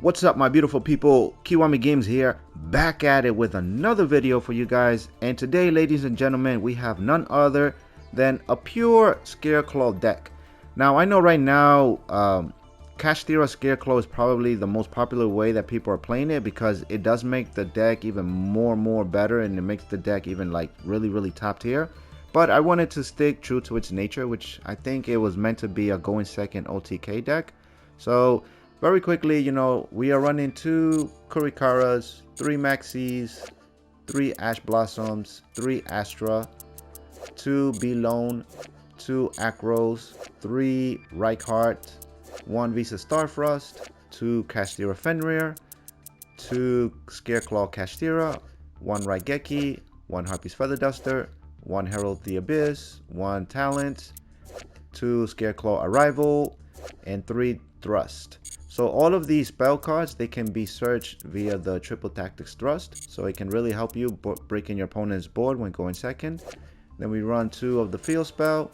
What's up, my beautiful people? Kiwami Games here, back at it with another video for you guys. And today, ladies and gentlemen, we have none other than a pure Scareclaw deck. Now, I know right now, KASHTIRA Scareclaw is probably the most popular way that people are playing it, because it does make the deck even more better, and it makes the deck even like really top tier. But I wanted to stick true to its nature, which I think it was meant to be a going second OTK deck. So very quickly, you know, we are running 2 Kurikaras, 3 Maxis, 3 Ash Blossoms, 3 Astra, 2 Belone, 2 Acros, 3 Reichhardt, 1 Visa Starfrost, 2 KASHTIRA Fenrir, 2 Scareclaw KASHTIRA, 1 Raigeki, 1 Harpy's Feather Duster, 1 Herald the Abyss, 1 Talent, 2 Scareclaw Arrival, and 3 Thrust. So all of these spell cards, they can be searched via the Triple Tactics Thrust, so it can really help you breaking your opponent's board when going second. Then we run 2 of the Field Spell,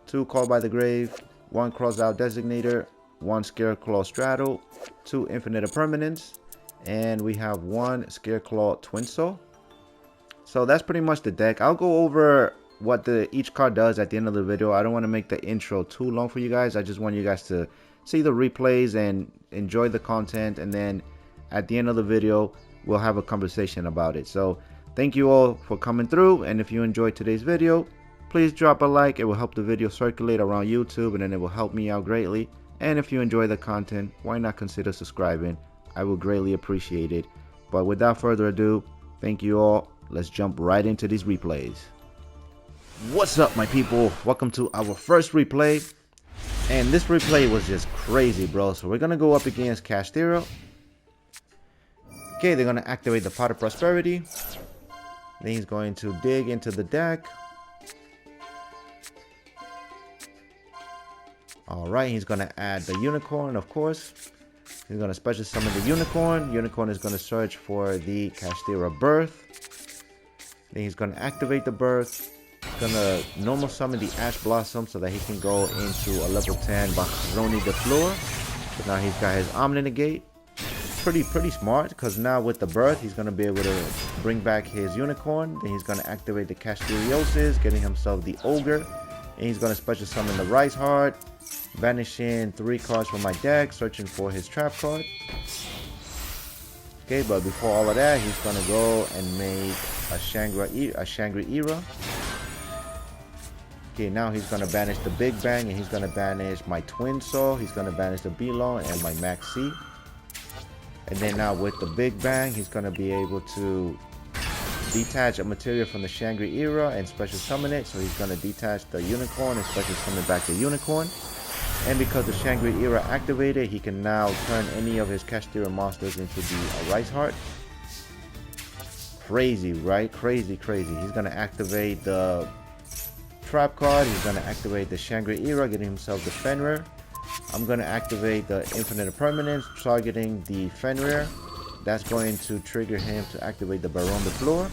2 Call by the Grave, 1 Cross Out Designator, 1 Scareclaw Straddle, 2 Infinite Permanence, and we have 1 Scareclaw Twin Soul. So that's pretty much the deck. I'll go over what each card does at the end of the video. I don't want to make the intro too long for you guys. I just want you guys to see the replays and enjoy the content, and then at the end of the video we'll have a conversation about it. So thank you all for coming through, and if you enjoyed today's video, please drop a like. It will help the video circulate around YouTube, and then it will help me out greatly. And if you enjoy the content, why not consider subscribing? I will greatly appreciate it. But without further ado, thank you all. Let's jump right into these replays. What's up, my people? Welcome to our first replay. And this replay was just crazy, bro. So we're gonna go up against KASHTIRA. Okay, they're gonna activate the Pot of Prosperity. Then he's going to dig into the deck. Alright, he's gonna add the Unicorn, of course. He's gonna special summon the Unicorn. Unicorn is gonna search for the KASHTIRA Birth. Then he's gonna activate the Birth. Gonna normal summon the Ash Blossom so that he can go into a level 10 Bacroni de Fleur. So now he's got his Omni-Negate. Pretty smart, because now with the Birth he's gonna be able to bring back his Unicorn. Then he's gonna activate the KASHTIRIOSIS, getting himself the Ogre. And he's gonna special summon the Reichhardt, banishing 3 cards from my deck, searching for his trap card. Okay, but before all of that, he's gonna go and make a Shangri-Era. Okay, now he's going to banish the Big Bang, and he's going to banish my Twin Soul. He's going to banish the Belong and my Maxi. And then now with the Big Bang, he's going to be able to detach a material from the Shangri-Era and special summon it. So he's going to detach the Unicorn and special summon back the Unicorn. And because the Shangri-Era activated, he can now turn any of his KASHTIRA monsters into the Reichhardt. Crazy, right? Crazy. He's going to activate the trap card. He's going to activate the Shangri-Era, getting himself the Fenrir. I'm going to activate the Infinite Permanence, targeting the Fenrir. That's going to trigger him to activate the Baron de Fleur.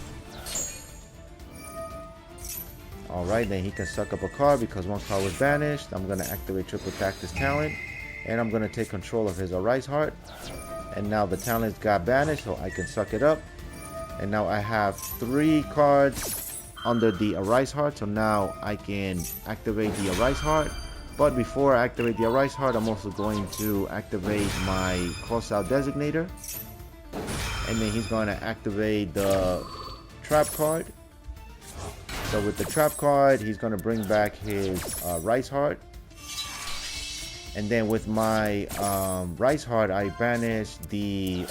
Alright, then he can suck up a card because one card was banished. I'm going to activate Triple Tactics Talent, and I'm going to take control of his Reichhardt. And now the talents got banished, so I can suck it up. And now I have 3 cards under the Reichhardt, so now I can activate the Reichhardt. But before I activate the Reichhardt, I'm also going to activate my Cross Out Designator, and then he's going to activate the Trap card. So with the Trap card, he's going to bring back his Reichhardt, and then with my Reichhardt, I banish the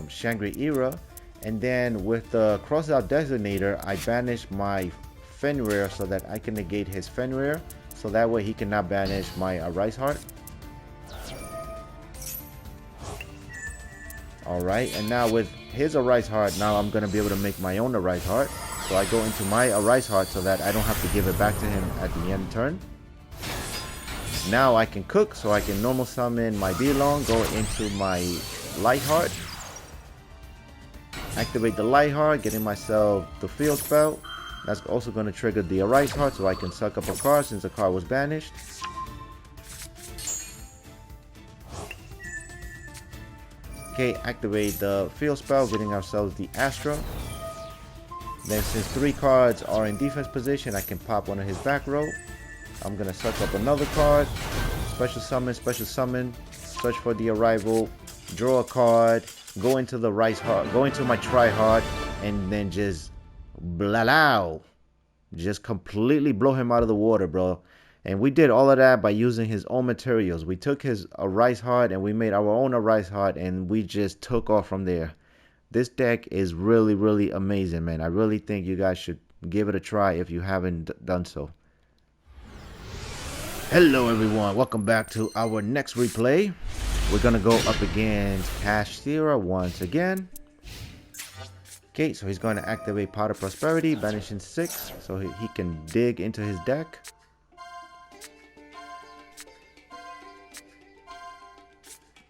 Shangri-Era. And then with the Cross Out Designator, I banish my Fenrir so that I can negate his Fenrir. So that way he cannot banish my Reichhardt. Alright, and now with his Reichhardt, now I'm going to be able to make my own Reichhardt. So I go into my Reichhardt so that I don't have to give it back to him at the end turn. Now I can cook, so I can normal summon my Belong, go into my Lightheart. Activate the Lightheart, getting myself the Field Spell. That's also going to trigger the Reichhardt, so I can suck up a card since the card was banished. Okay, activate the field spell, getting ourselves the Astra. Then since 3 cards are in defense position, I can pop one of his back row. I'm gonna suck up another card. Special summon, search for the arrival, draw a card, go into the rice heart, go into my try hard, and then just blah, just completely blow him out of the water, bro. And we did all of that by using his own materials. We took his rice heart and we made our own rice heart, and we just took off from there. This deck is really, really amazing, man. I really think you guys should give it a try if you haven't done so. Hello, everyone. Welcome back to our next replay. We're going to go up against KASHTIRA once again. Okay, so he's going to activate Pot of Prosperity, banishing 6, so he can dig into his deck.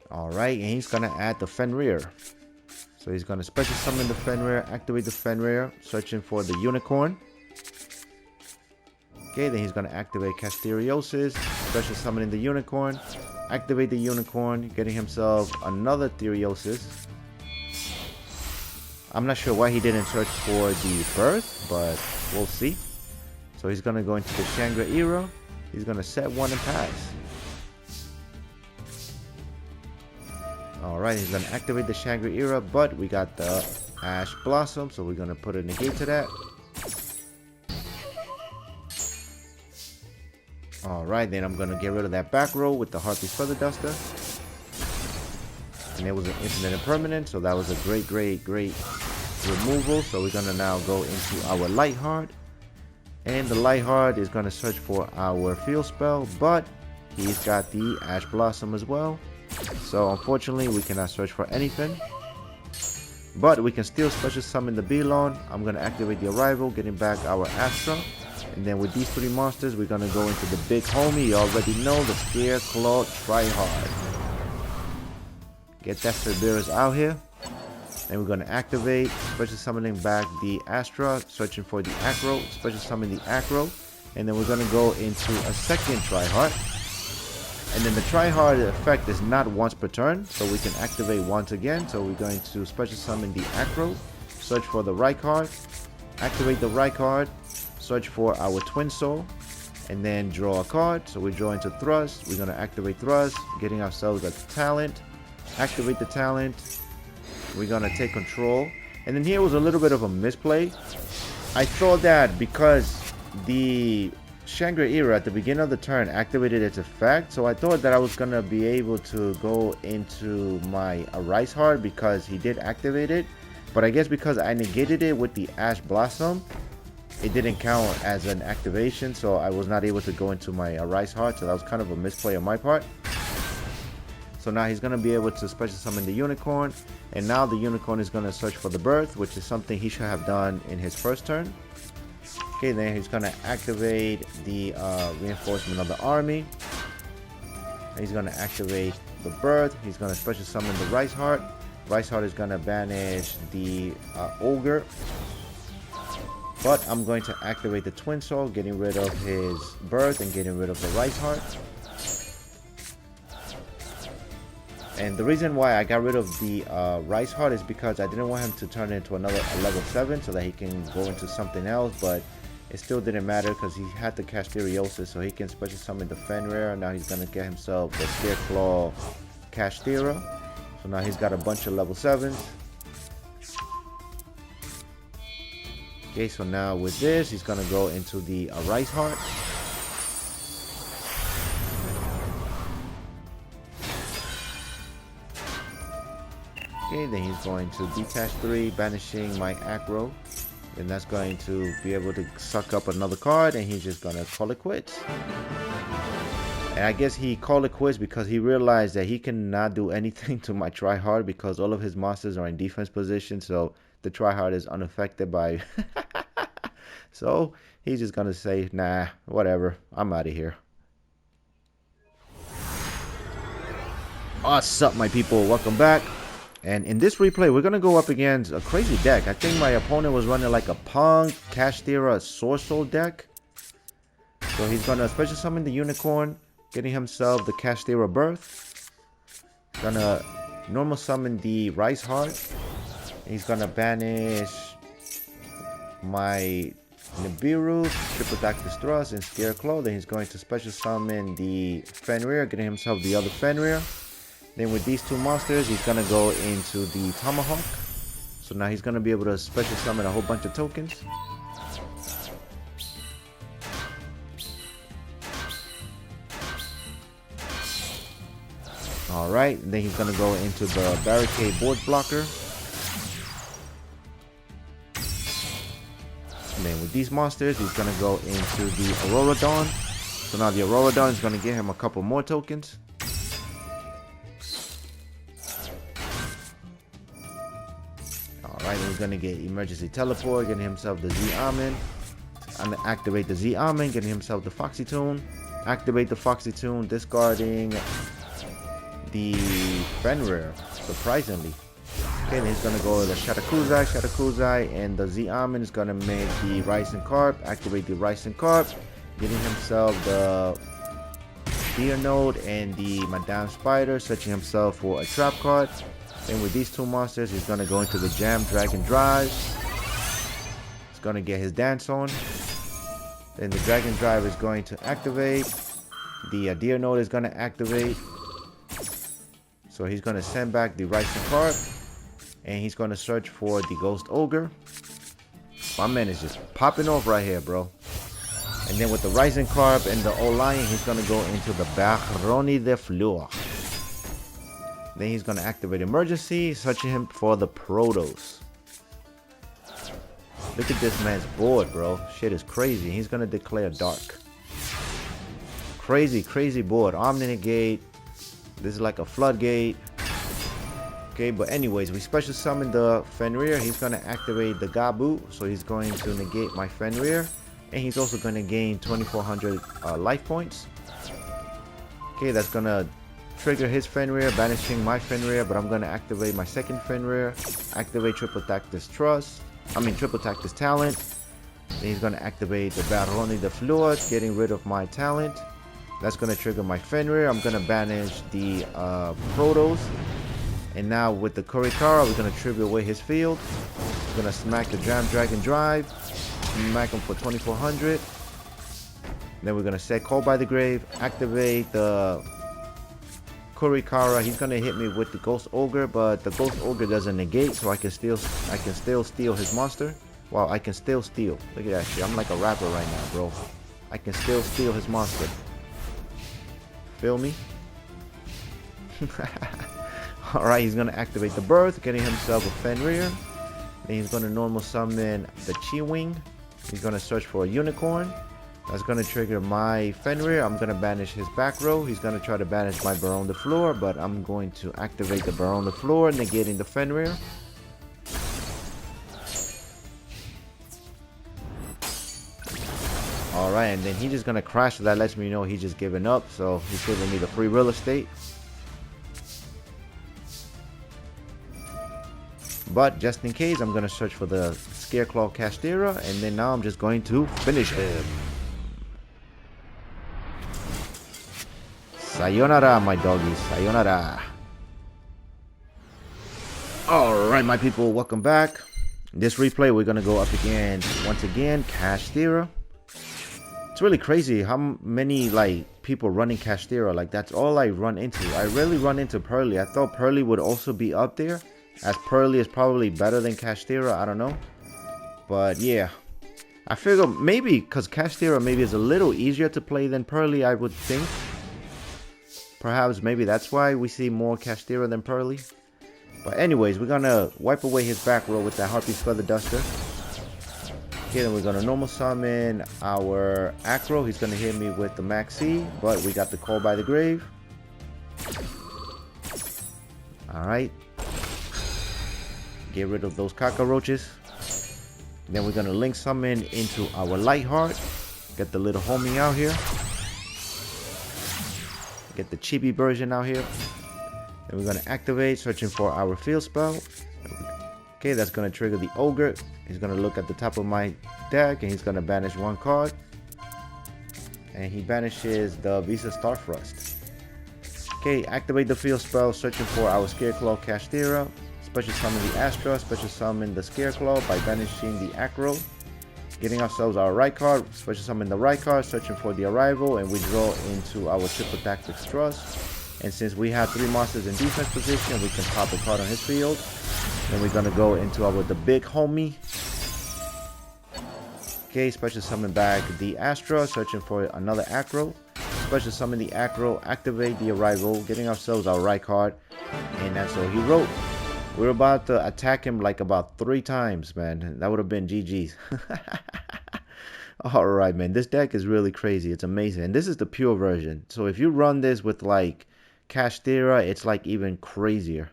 Alright, and he's going to add the Fenrir. So he's going to special summon the Fenrir, activate the Fenrir, searching for the Unicorn. Okay, then he's going to activate Castiriosis, special summoning the Unicorn, activate the Unicorn, getting himself another Theriosis. I'm not sure why he didn't search for the Birth, but we'll see. So he's going to go into the Shangri-Era. He's going to set 1 and pass. Alright, he's going to activate the Shangri-Era, but we got the Ash Blossom, so we're going to put a negate to that. Alright, then I'm going to get rid of that back row with the Heartbeat Feather Duster. And it was an infinite impermanent, so that was a great removal. So we're going to now go into our Light Heart. And the Light Heart is going to search for our field spell, but he's got the Ash Blossom as well. So unfortunately, we cannot search for anything. But we can still special summon the Belon. I'm going to activate the Arrival, getting back our Astra. And then with these 3 monsters, we're going to go into the big homie. You already know, the Scareclaw Tryhard. Get that Cerberus out here. And we're going to activate, special summoning back the Astra, searching for the Acro, special summon the Acro. And then we're going to go into a second Tryhard. And then the Tryhard effect is not once per turn, so we can activate once again. So we're going to special summon the Acro, search for the right card, activate the right card, search for our Twin Soul, and then draw a card. So we draw into Thrust. We're going to activate Thrust, getting ourselves a talent, activate the talent. We're going to take control. And then here was a little bit of a misplay. I thought that because the Shangri-Era at the beginning of the turn activated its effect, so I thought that I was gonna be able to go into my Rice Heart because he did activate it, but I guess because I negated it with the Ash Blossom, it didn't count as an activation, so I was not able to go into my Rice Heart. So that was kind of a misplay on my part. So now he's gonna be able to special summon the Unicorn, and now the Unicorn is gonna search for the Birth, which is something he should have done in his first turn. Okay, then he's going to activate the reinforcement of the army. He's going to activate the Birth. He's going to special summon the Rice Heart. Rice Heart is going to banish the Ogre. But I'm going to activate the Twin Soul, getting rid of his Birth and getting rid of the Rice Heart. And the reason why I got rid of the Rice Heart is because I didn't want him to turn into another level 7 so that he can go into something else, but it still didn't matter because he had the Castiriosis, so he can special summon the Fenrir. Now he's going to get himself the Scareclaw KASHTIRA. So now he's got a bunch of level 7s. Okay, so now with this, he's going to go into the Rice Heart. Okay, then he's going to detach 3, banishing my Acro. And that's going to be able to suck up another card, and he's just going to call it quits. And I guess he called it quits because he realized that he cannot do anything to my Tryhard because all of his monsters are in defense position, so the Tryhard is unaffected by... So he's just going to say, nah, whatever, I'm out of here. What's up, my people? Welcome back. And in this replay, we're going to go up against a crazy deck. I think my opponent was running like a Punk, KASHTIRA, Sorcerer deck. So he's going to special summon the Unicorn, getting himself the KASHTIRA Birth. Gonna normal summon the Rice Heart. He's gonna banish my Nibiru, triple attack this thrust, and Scareclaw. Then he's going to special summon the Fenrir, getting himself the other Fenrir. Then with these two monsters, he's gonna go into the Tomahawk. So now he's gonna be able to special summon a whole bunch of tokens. Alright, then he's gonna go into the Barricade Board Blocker. And then with these monsters, he's gonna go into the Aurora Dawn. So now the Aurora Dawn is gonna get him a couple more tokens. Alright, then he's gonna get Emergency Teleport, getting himself the Z-Amen. I'm gonna activate the Z-Amen, getting himself the Foxy Tune. Activate the Foxy Tune, discarding the Fenrir, surprisingly. Okay, then he's gonna go to the Shatakuzai, and the Z-Amen is gonna make the Rice and Carp, activate the Rice and Carp, getting himself the Deer Node and the Madame Spider, searching himself for a trap card. Then with these two monsters, he's gonna go into the Jam Dragon Drive. He's gonna get his dance on. Then the Dragon Drive is going to activate. The Deer Node is gonna activate. So he's gonna send back the Rice and Carp. And he's going to search for the Ghost Ogre. My man is just popping off right here, bro. And then with the Rising Carp and the O-Lion, he's going to go into the Baroni de Fleur. Then he's going to activate Emergency, searching him for the Protos. Look at this man's board, bro. Shit is crazy. He's going to declare Dark. Crazy, crazy board. Omni Negate. This is like a Floodgate. Okay, but anyways, we special summon the Fenrir. He's going to activate the Gabu, so he's going to negate my Fenrir. And he's also going to gain 2400 life points. Okay, that's going to trigger his Fenrir, banishing my Fenrir, but I'm going to activate my second Fenrir. Activate triple attack this triple attack this talent. Then he's going to activate the Baroni de Fleur, getting rid of my talent. That's going to trigger my Fenrir. I'm going to banish the Protos. And now with the Kurikara, we're going to tribute away his field. We're going to smack the Jam Dragon Drive. Smack him for 2400. Then we're going to set Call by the Grave. Activate the Kurikara. He's going to hit me with the Ghost Ogre, but the Ghost Ogre doesn't negate, so I can still steal his monster. Wow, I can still steal. Look at that shit. I'm like a rapper right now, bro. I can still steal his monster. Feel me? Alright, he's going to activate the Birth, getting himself a Fenrir. Then he's going to normal summon the Chi-Wing. He's going to search for a Unicorn. That's going to trigger my Fenrir. I'm going to banish his back row. He's going to try to banish my Baron de Fleur, but I'm going to activate the Baron de Fleur, negating the Fenrir. Alright, and then he's just going to crash, so that lets me know he's just giving up. So he's giving me the free real estate. But just in case, I'm going to search for the Scareclaw KASHTIRA, and then now I'm just going to finish him. Sayonara, my doggies. Sayonara. Alright, my people, welcome back. In this replay, we're going to go up against, once again, KASHTIRA. It's really crazy how many people running KASHTIRA. Like, that's all I run into. I rarely run into Pearly. I thought Pearly would also be up there, as Pearly is probably better than KASHTIRA. I don't know. But yeah, I figure maybe because KASHTIRA maybe is a little easier to play than Pearly, I would think. Perhaps maybe that's why we see more KASHTIRA than Pearly. But anyways, we're gonna wipe away his back row with that Harpy's Feather Duster. Okay, then we're gonna normal summon our Acro. He's gonna hit me with the Maxi, but we got the Call by the Grave. Alright. Get rid of those cockroaches. Then we're gonna link summon into our Lightheart. Get the little homie out here. Get the chibi version out here. Then we're gonna activate, searching for our field spell. Okay, that's gonna trigger the Ogre. He's gonna look at the top of my deck and he's gonna banish one card. And he banishes the Visa Starfrost. Okay, activate the field spell, searching for our Scareclaw KASHTIRA. Special summon the Astra, special summon the Scareclaw by banishing the Acro. Getting ourselves our right card, special summon the right card, searching for the arrival, and we draw into our triple tactics thrust. And since we have 3 monsters in defense position, we can pop a card on his field. Then we're gonna go into the big homie. Okay, special summon back the Astra, searching for another Acro. Special summon the Acro, activate the arrival, getting ourselves our right card, and that's all he wrote. We're about to attack him like about 3 times, man. That would have been GG's. Alright, man. This deck is really crazy. It's amazing. And this is the pure version. So if you run this with like KASHTIRA, it's like even crazier.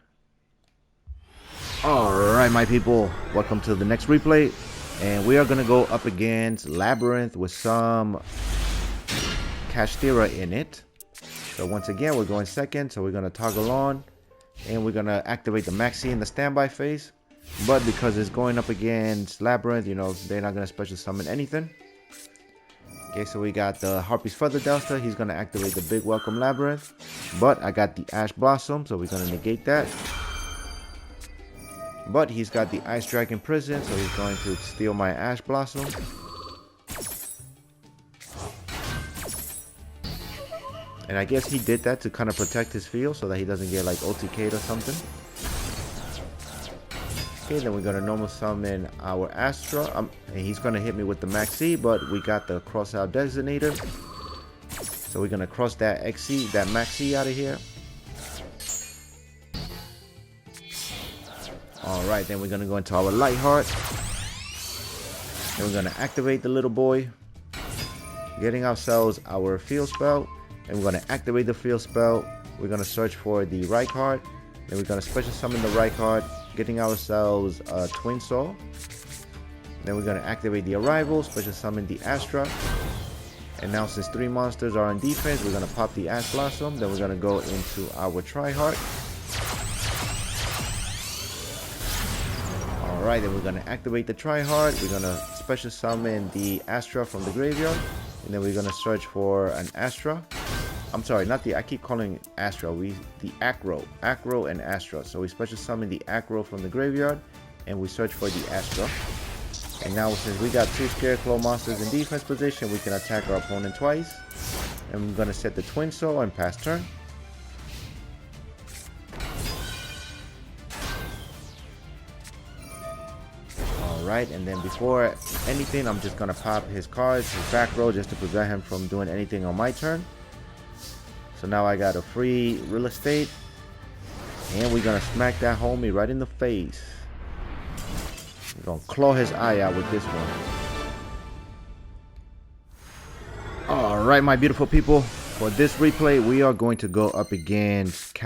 Alright, my people. Welcome to the next replay. And we are going to go up against Labyrinth with some KASHTIRA in it. So once again, we're going second. So we're going to toggle on. And we're going to activate the Maxi in the standby phase. But because it's going up against Labyrinth, you know, they're not going to special summon anything. Okay, so we got the Harpy's Feather Duster. He's going to activate the Big Welcome Labyrinth. But I got the Ash Blossom, so we're going to negate that. But he's got the Ice Dragon Prison, so he's going to steal my Ash Blossom. And I guess he did that to kind of protect his field so that he doesn't get like OTK'd or something. Okay, then we're going to normal summon our Astra. And he's going to hit me with the Maxi, but we got the Cross Out Designator. So we're going to cross that Maxi out of here. Alright, then we're going to go into our Lightheart. Then we're going to activate the little boy. Getting ourselves our field spell. And we're going to activate the field spell. We're going to search for the right card. Then we're going to special summon the right card. Getting ourselves a Twin Soul. Then we're going to activate the arrival. Special summon the Astra. And now since 3 monsters are on defense, we're going to pop the Ash Blossom. Then we're going to go into our Tri-Heart. Alright, then we're going to activate the Tri-Heart. We're going to special summon the Astra from the graveyard. And then we're going to search for an Astra. I'm sorry, not the, I keep calling it Astra. The Acro and Astra. So we special summon the Acro from the graveyard. And we search for the Astra. And now since we got 2 Scareclaw monsters in defense position, we can attack our opponent twice. And we're going to set the Twin Soul and pass turn. Alright, and then before anything, I'm just going to pop his cards, his back row, just to prevent him from doing anything on my turn. So now I got a free real estate. And we're going to smack that homie right in the face. We're going to claw his eye out with this one. Alright, my beautiful people. For this replay, we are going to go up against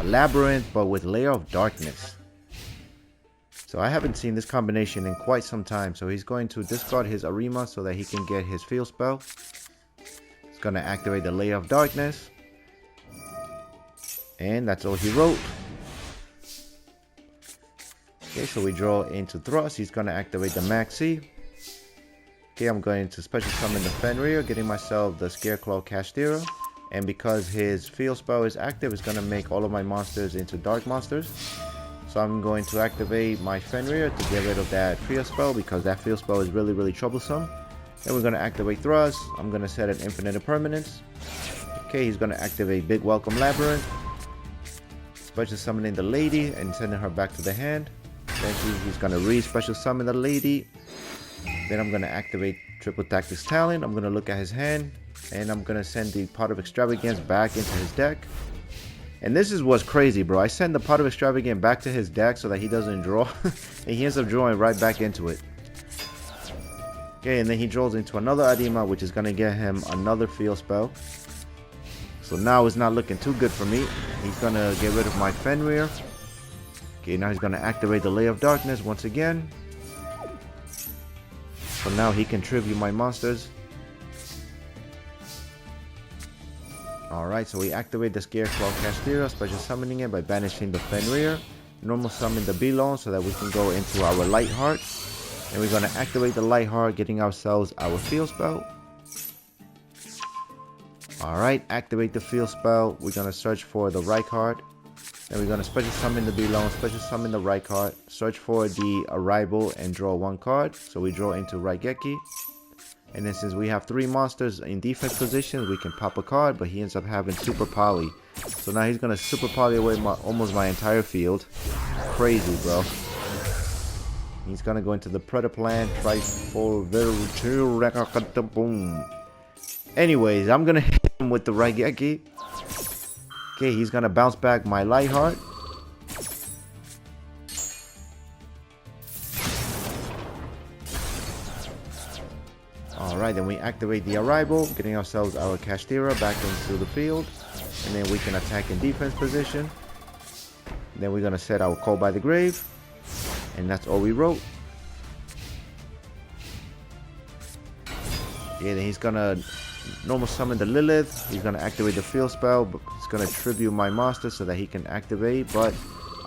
Labyrinth, but with Layer of Darkness. So I haven't seen this combination in quite some time. So he's going to discard his Arima so that he can get his field spell. He's going to activate the Layer of Darkness. And that's all he wrote. Okay, so we draw into Thrust. He's going to activate the Maxi. Okay, I'm going to special summon the Fenrir, getting myself the Scareclaw KASHTIRA. And because his field spell is active, it's going to make all of my monsters into dark monsters. So I'm going to activate my Fenrir to get rid of that field spell because that field spell is really, really troublesome. Then we're going to activate Thrust. I'm going to set an Infinite Impermanence. Okay, he's going to activate Big Welcome Labyrinth. Special summoning the lady and sending her back to the hand. Then he's going to re-special summon the lady. Then I'm going to activate Triple Tactics Talent. I'm going to look at his hand. And I'm going to send the Pot of Extravagance back into his deck. And this is what's crazy, bro. I send the Pot of Extravagance back to his deck so that he doesn't draw. And he ends up drawing right back into it. Okay, and then he draws into another Adima, which is going to get him another field spell. So now it's not looking too good for me. He's going to get rid of my Fenrir. Okay, now he's going to activate the Layer of Darkness once again. So now he can tribute my monsters. Alright, so we activate the Scareclaw KASHTIRA, special summoning it by banishing the Fenrir. Normal summon the Belon so that we can go into our Lightheart. And we're going to activate the Lightheart, getting ourselves our field spell. Alright, activate the field spell. We're gonna search for the right card. Then we're gonna special summon the below, special summon the right card, search for the arrival and draw one card. So we draw into Raigeki. And then since we have 3 monsters in defense positions, we can pop a card, but he ends up having Super Poly. So now he's gonna Super Poly away almost my entire field. Crazy, bro. He's gonna go into the Predator Plan, try for the boom. Anyways, I'm gonna hit him with the Raigeki. Okay, he's gonna bounce back my Lightheart. Alright, then we activate the arrival, getting ourselves our KASHTIRA back into the field. And then we can attack in defense position. Then we're gonna set our Call by the Grave. And that's all we wrote. Yeah, then he's gonna normal summon the Lilith. He's gonna activate the field spell, but he's gonna tribute my monster so that he can activate. But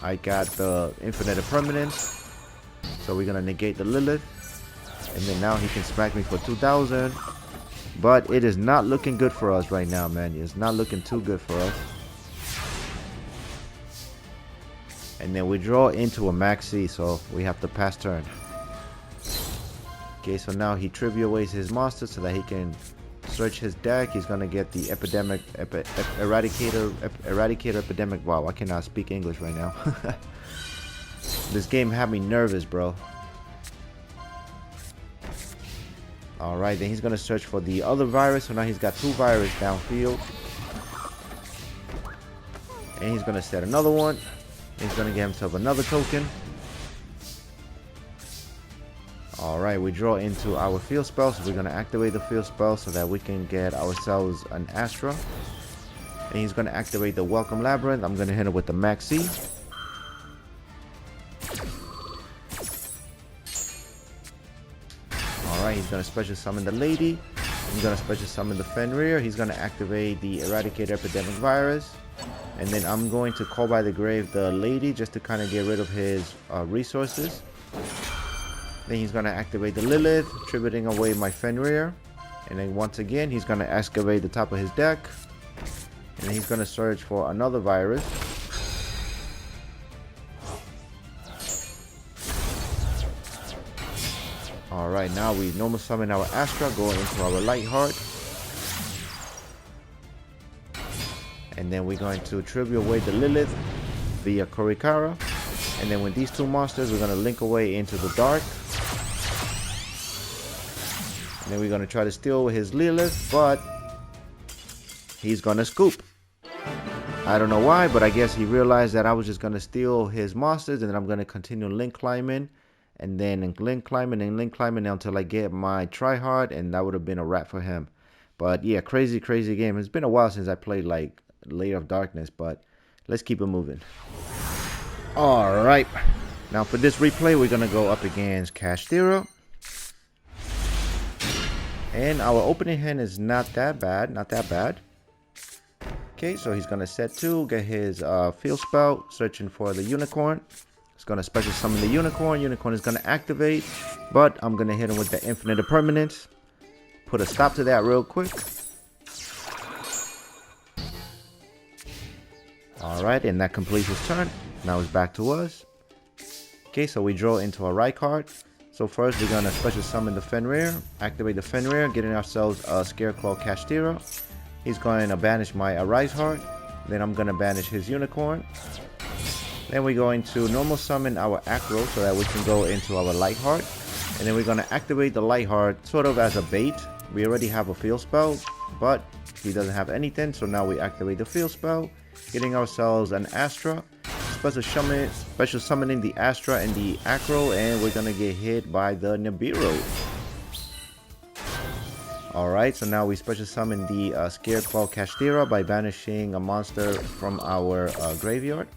I got the Infinite Impermanence, so we're gonna negate the Lilith, and then now he can smack me for 2,000. But it is not looking good for us right now, man. It's not looking too good for us. And then we draw into a maxi, so we have to pass turn. Okay, so now he tribute his monster so that he can search his deck. He's gonna get the Eradicator Epidemic. Wow, I cannot speak English right now. This game had me nervous, bro. Alright, then he's gonna search for the other virus. So now he's got 2 virus downfield. And he's gonna set another one. He's gonna get himself another token. Alright, we draw into our field spell, so we're going to activate the field spell so that we can get ourselves an Astra. And he's going to activate the Welcome Labyrinth. I'm going to hit him with the Maxi. Alright, he's going to special summon the Lady. I'm going to special summon the Fenrir. He's going to activate the Eradicate Epidemic Virus. And then I'm going to Call by the Grave the Lady just to kind of get rid of his resources. Then he's going to activate the Lilith, tributing away my Fenrir. And then once again, he's going to excavate the top of his deck. And then he's going to search for another virus. Alright, now we normal summon our Astra, going into our Lightheart. And then we're going to tribute away the Lilith via Korikara. And then with these 2 monsters, we're going to link away into the dark. And then we're going to try to steal his Lilith, but he's going to scoop. I don't know why, but I guess he realized that I was just going to steal his monsters, and then I'm going to continue link climbing, and then link climbing and link climbing until I get my tryhard, and that would have been a wrap for him. But yeah, crazy game. It's been a while since I played like Layer of Darkness, but let's keep it moving. Alright, now for this replay, we're going to go up against KASHTIRA. And our opening hand is not that bad, Okay, so he's going to set 2, get his field spell, searching for the Unicorn. He's going to special summon the Unicorn. Unicorn is going to activate, but I'm going to hit him with the Infinite Impermanence. Put a stop to that real quick. Alright, and that completes his turn. Now it's back to us. Okay, so we draw into a right card. So first we're going to special summon the Fenrir. Activate the Fenrir, getting ourselves a Scareclaw KASHTIRA. He's going to banish my Ariseheart. Then I'm going to banish his Unicorn. Then we're going to normal summon our Acro so that we can go into our Lightheart. And then we're going to activate the Lightheart sort of as a bait. We already have a field spell, but he doesn't have anything. So now we activate the field spell, getting ourselves an Astra. Special summoning the Astra and the Acro, and we're gonna get hit by the Nibiru. Alright, so now we special summon the Scareclaw KASHTIRA by banishing a monster from our graveyard.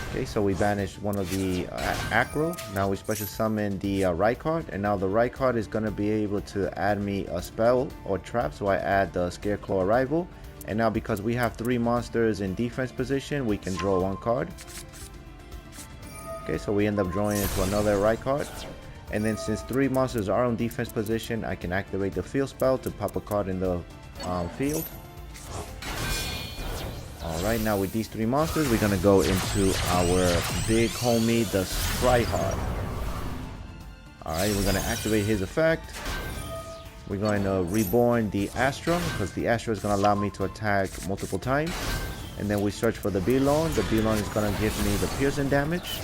Okay, so we banished one of the Acro. Now we special summon the right card, and now the right card is gonna be able to add me a spell or trap, so I add the Scareclaw Arrival. And now because we have 3 monsters in defense position, we can draw 1 card. Okay, so we end up drawing into another right card. And then since 3 monsters are on defense position, I can activate the field spell to pop a card in the field. Alright, now with these 3 monsters, we're going to go into our big homie, the Scareclaw. Alright, we're going to activate his effect. We're going to reborn the Astra, because the Astra is going to allow me to attack multiple times. And then we search for the Belon. The Belon is going to give me the piercing damage.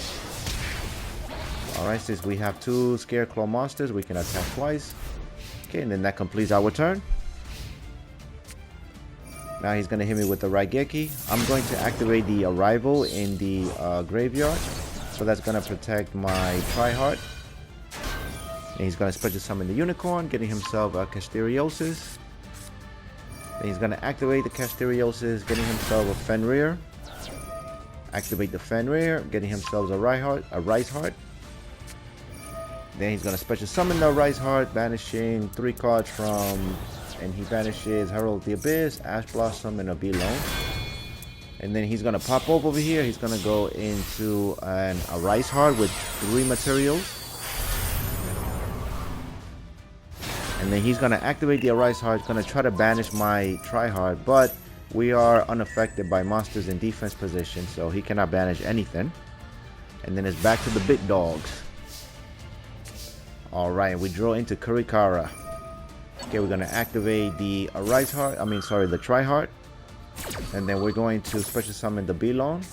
Alright, since we have 2 Scareclaw monsters, we can attack twice. Okay, and then that completes our turn. Now he's going to hit me with the Raigeki. I'm going to activate the Arrival in the graveyard. So that's going to protect my Tri-Heart. And he's going to special summon the Unicorn, getting himself a KASHTIRA. Then he's going to activate the KASHTIRA, getting himself a Fenrir. Activate the Fenrir, getting himself a Rice Heart. Then he's going to special summon the Rice Heart, banishing 3 cards from, and he banishes Herald of the Abyss, Ash Blossom, and a Belon. And then he's going to pop up over here. He's going to go into a Rice Heart with 3 materials. And then he's going to activate the Rice Heart. He's going to try to banish my Tri-Heart, but we are unaffected by monsters in defense position, so he cannot banish anything. And then it's back to the big dogs. Alright, we draw into Kurikara. Okay, we're going to activate the the Tri-Heart. And then we're going to special summon the Belon.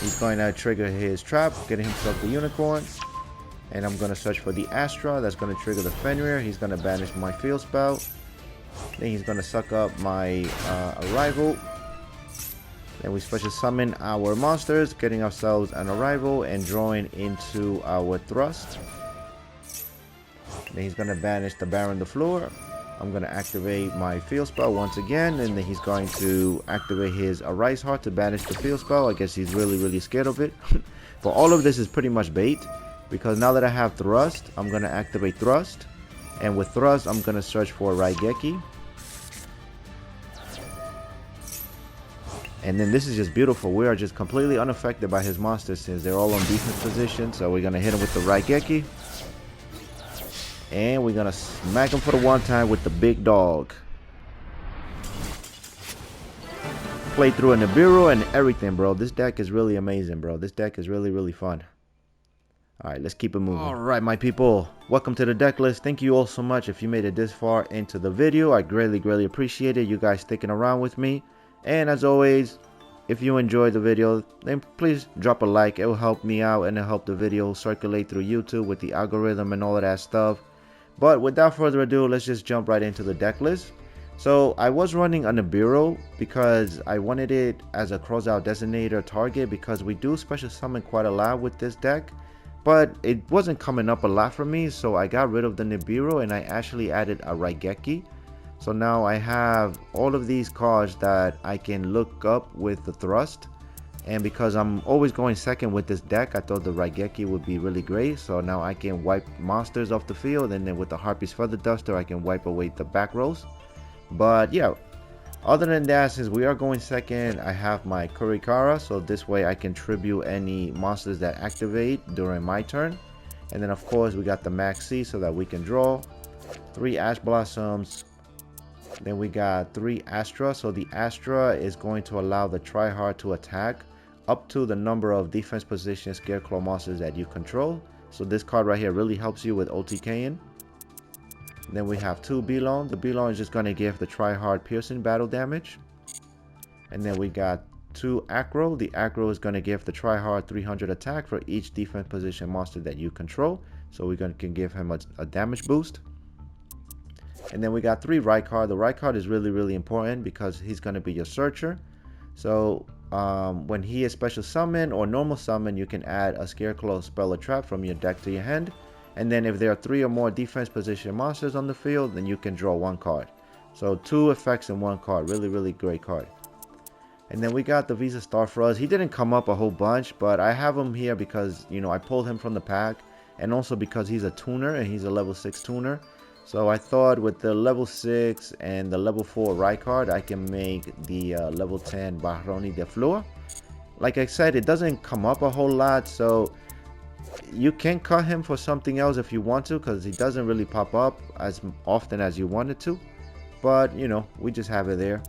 He's going to trigger his trap, getting himself the Unicorn. And I'm going to search for the Astra. That's going to trigger the Fenrir. He's going to banish my field spell. Then he's going to suck up my Arrival. Then we special summon our monsters, getting ourselves an Arrival and drawing into our Thrust. Then he's going to banish the Baron the Floor. I'm going to activate my field spell once again, and then he's going to activate his Rice Heart to banish the field spell. I guess he's really scared of it. But all of this is pretty much bait, because now that I have Thrust, I'm going to activate Thrust. And with Thrust, I'm going to search for Raigeki. And then this is just beautiful. We are just completely unaffected by his monsters since they're all on defense position. So we're going to hit him with the Raigeki. And we're going to smack him for the one time with the big dog. Play through a Nibiru and everything, bro. This deck is really amazing, bro. This deck is really fun. Alright, let's keep it moving. Alright, my people. Welcome to the deck list. Thank you all so much if you made it this far into the video. I greatly appreciate it. You guys sticking around with me. And as always, if you enjoyed the video, then please drop a like. It will help me out and it'll help the video circulate through YouTube with the algorithm and all of that stuff. But without further ado, let's just jump right into the deck list. So I was running a Nibiru because I wanted it as a crossout designator target, because we do special summon quite a lot with this deck. But it wasn't coming up a lot for me, so I got rid of the Nibiru and I actually added a Raigeki. So now I have all of these cards that I can look up with the Thrust. And because I'm always going second with this deck, I thought the Raigeki would be really great. So now I can wipe monsters off the field, and then with the Harpy's Feather Duster, I can wipe away the back rows. But yeah, other than that, since we are going second, I have my Kurikara. So this way I can tribute any monsters that activate during my turn. And then of course we got the Maxi so that we can draw 3 Ash Blossoms. Then we got 3 Astra. So the Astra is going to allow the Tri-Heart to attack up to the number of defense position Scareclaw monsters that you control. So this card right here really helps you with OTKing. Then we have 2 Belon. The Belon is just going to give the Tri-Heart piercing battle damage. And then we got 2 Acro. The Acro is going to give the Tri-Heart 300 attack for each defense position monster that you control. So we can give him a damage boost. And then we got 3 Rykard. The Rykard is really important because he's going to be your searcher. So when he is special summon or normal summon, you can add a Scareclaw spell or trap from your deck to your hand. And then if there are 3 or more defense position monsters on the field, then you can draw 1 card. So 2 effects in 1 card. Really great card. And then we got the Visa Starfrost. He didn't come up a whole bunch, but I have him here because, you know, I pulled him from the pack. And also because he's a tuner and he's a level 6 tuner. So I thought with the level 6 and the level 4 Rykard, I can make the level 10 Baroni de Flor. Like I said, it doesn't come up a whole lot, so You can cut him for something else if you want to, because he doesn't really pop up as often as you want it to. But you know, we just have it there.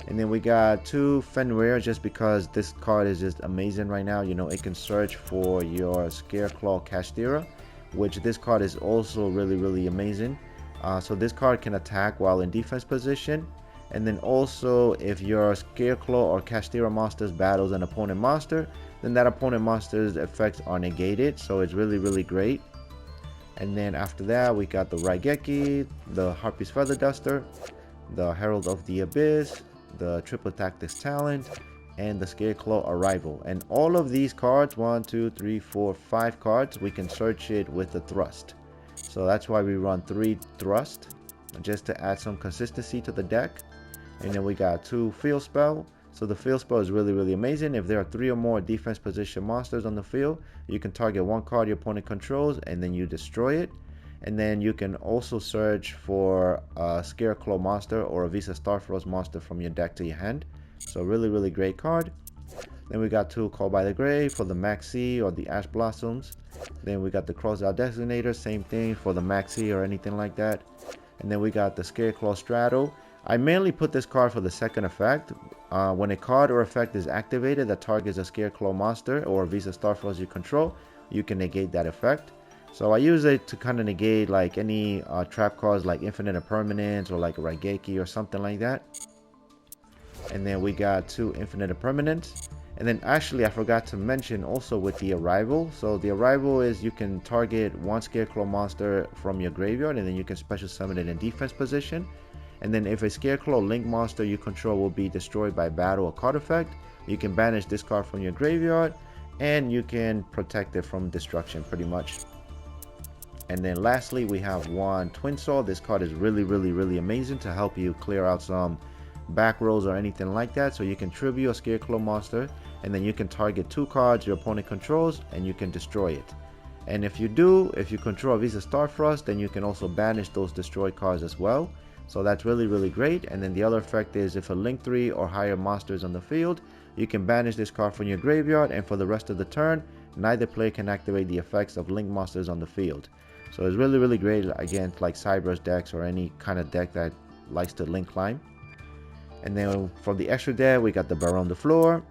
And then we got 2 Fenrir, just because this card is just amazing right now. You know, it can search for your Scareclaw KASHTIRA, which this card is also really amazing. So this card can attack while in defense position. And then also, if your Scareclaw or KASHTIRA monsters battles an opponent monster, then that opponent monster's effects are negated. So it's really great. And then after that, we got the Raigeki, the Harpy's Feather Duster, the Herald of the Abyss, the Triple Tactics Talent, and the Scareclaw Arrival. And all of these cards, 1, 2, 3, 4, 5 cards, we can search it with the Thrust. So that's why we run 3 Thrust, just to add some consistency to the deck. And then we got 2 Field Spell. So the Field Spell is really amazing. If there are 3 or more defense position monsters on the field, you can target 1 card your opponent controls and then you destroy it. And then you can also search for a Scareclaw monster or a Visa Starfrost monster from your deck to your hand. So really great card. Then we got 2 Call by the Grave for the Maxi or the Ash Blossoms. Then we got the Crossout Designator, same thing for the Maxi or anything like that. And then we got the Scareclaw Straddle. I mainly put this card for the second effect. When a card or effect is activated that targets a Scareclaw monster or a Visa Starfrost you control, you can negate that effect. So I use it to kind of negate like any trap cards like Infinite Impermanence or like Raigeki or something like that. And then we got 2 Infinite Impermanence. And then actually I forgot to mention also with the Arrival. So the Arrival is you can target 1 Scareclaw monster from your graveyard and then you can special summon it in defense position. And then if a Scareclaw Link monster you control will be destroyed by battle or card effect, you can banish this card from your graveyard and you can protect it from destruction pretty much. And then lastly, we have 1 Twin Soul. This card is really amazing to help you clear out some back rows or anything like that. So you can tribute a Scareclaw monster and then you can target 2 cards your opponent controls and you can destroy it. And if you control a Visa Starfrost, then you can also banish those destroyed cards as well. So that's really great. And then the other effect is if a Link 3 or higher monster is on the field, you can banish this card from your graveyard, and for the rest of the turn, neither player can activate the effects of Link monsters on the field. So it's really great against like Cyber's decks or any kind of deck that likes to Link climb. And then for the extra deck, we got the Baron de Fleur.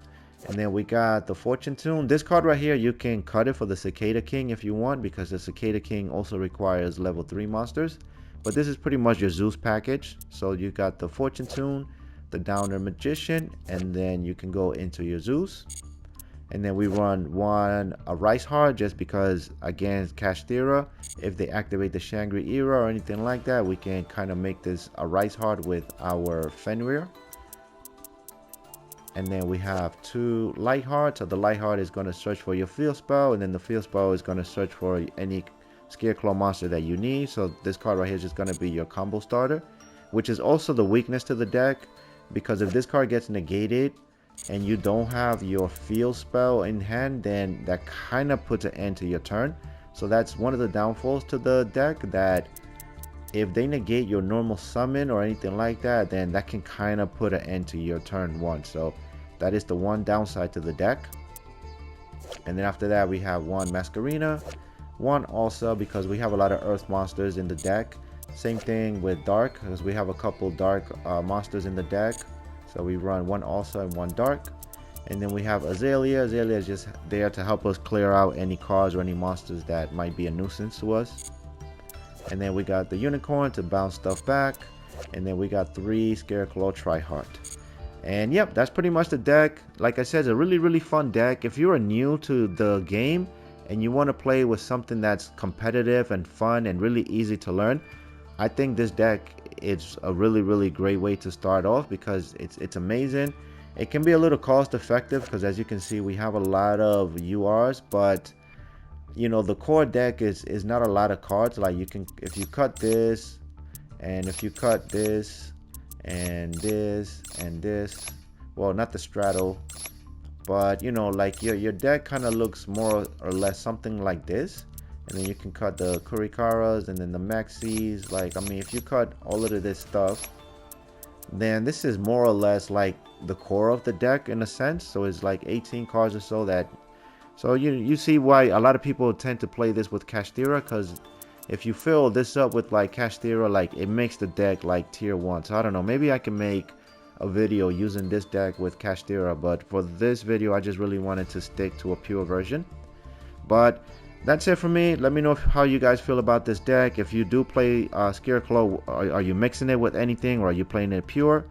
And then we got the Fortune Tune. This card right here, you can cut it for the Cicada King if you want, because the Cicada King also requires level 3 monsters. But this is pretty much your Zeus package. So you got the Fortune Tune, the Downer Magician, and then you can go into your Zeus. And then we run a Rice Heart just because against KASHTIRA, if they activate the Shangri Era or anything like that, we can kind of make this a Rice Heart with our Fenrir. And then we have 2 Light Hearts. So the Light Heart is going to search for your Field Spell, and then the Field Spell is going to search for any Scareclaw monster that you need. So this card right here is just going to be your combo starter, which is also the weakness to the deck, because if this card gets negated and you don't have your Field Spell in hand, then that kind of puts an end to your turn. So that's one of the downfalls to the deck, that if they negate your normal summon or anything like that, then that can kind of put an end to your turn 1. So that is the one downside to the deck. And then after that, we have 1 Masquerena, 1 also because we have a lot of earth monsters in the deck. Same thing with dark, because we have a couple dark monsters in the deck. So we run 1 also and 1 dark. And then we have Azalea. Azalea is just there to help us clear out any cards or any monsters that might be a nuisance to us. And then we got the Unicorn to bounce stuff back. And then we got 3 Scareclaw Tri-Heart. And yep, that's pretty much the deck. Like I said, it's a really fun deck. If you're new to the game and you want to play with something that's competitive and fun and really easy to learn, I think this deck is a really great way to start off, because it's amazing. It can be a little cost effective because as you can see, we have a lot of URs, but you know, the core deck is not a lot of cards. Like you can, if you cut this and if you cut this and this and this, well, not the straddle, but you know, like your deck kind of looks more or less something like this. And then you can cut the Kurikaras and then the Maxis. Like, I mean, if you cut all of this stuff, then this is more or less like the core of the deck in a sense. So it's like 18 cards or so that So you see why a lot of people tend to play this with KASHTIRA, because if you fill this up with like KASHTIRA, like it makes the deck like tier 1. So I don't know, maybe I can make a video using this deck with KASHTIRA, but for this video I just really wanted to stick to a pure version. But that's it for me. Let me know how you guys feel about this deck. If you do play Scareclaw, are you mixing it with anything, or are you playing it pure?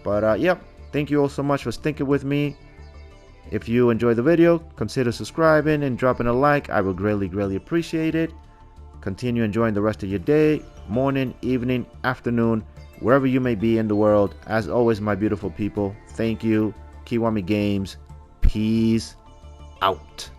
But yep, thank you all so much for sticking with me. If you enjoyed the video, consider subscribing and dropping a like. I would greatly appreciate it. Continue enjoying the rest of your day, morning, evening, afternoon, wherever you may be in the world. As always, my beautiful people, thank you. Kiwami Games, peace out.